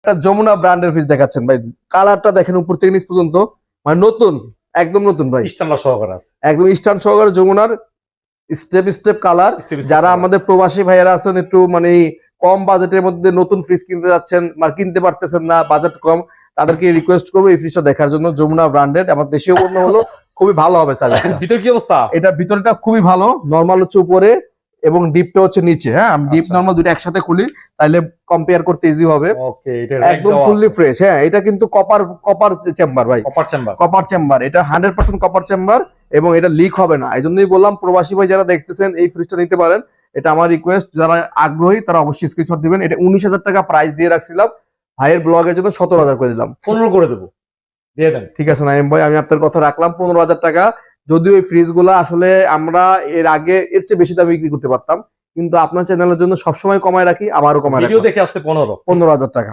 একটা যমুনা ব্র্যান্ডের ফ্রিজ দেখাচ্ছেন ভাই, কালারটা দেখেন উপর থেকে নিচ পর্যন্ত, মানে নতুন, একদম নতুন ভাই, স্ট্যান্ডার্ড সহকারে আছে, একদম স্টান সহকারে যমুনার স্টেপ স্টেপ কালার। যারা আমাদের প্রবাসী ভাইয়েরা আছেন একটু মানে কম বাজেটের মধ্যে নতুন ফ্রিজ কিনতে যাচ্ছেন বা কিনতে পারতেছেন না, বাজেট কম, তাদেরকে রিকোয়েস্ট করবো এই ফ্রিজটা দেখার জন্য। যমুনা ব্র্যান্ডেড, আমার দেশীয় পণ্য হলো, খুবই ভালো হবে স্যার। ভিতর কি অবস্থা? এটা ভিতরটা খুবই ভালো, নরমাল হচ্ছে উপরে এবং ডিপটা হচ্ছে নিচে। হ্যাঁ, আমি ডিপ নরমাল দুটো একসাথে খুলি, তাইলে কম্পেয়ার করতে ইজি হবে। ওকে, এটা একদম ফুললি ফ্রেশ। হ্যাঁ, এটা কিন্তু কপার চেম্বার ভাই, কপার চেম্বার, এটা 100% কপার চেম্বার এবং এটা লিক হবে না। এই জন্যই বললাম প্রবাসী ভাই যারা দেখতেছেন এই ফ্রিজটা নিতে পারেন। এটা আমার রিকোয়েস্ট, যারা আগ্রহী তারা অবশ্যই স্ক্রিনশট দিবেন। এটা 19,000 টাকা প্রাইস দিয়ে রাখছিলাম, ভাইয়ের ব্লগের জন্য 17,000 করে দিলাম, 15 করে দেবো, দিয়ে দেন। ঠিক আছে নাইম ভাই, আমি আপনার কথা রাখলাম 15,000 টাকা। যদিও এই ফ্রিজ গুলা আসলে আমরা এর আগে এর চেয়ে বেশি দামে বিক্রি করতে পারতাম, কিন্তু আপনার চ্যানেলের জন্য সবসময় কমায় রাখি, আবারও কমায় রাখি, ভিডিও দেখে আসতে 15,000 15,000 টাকা।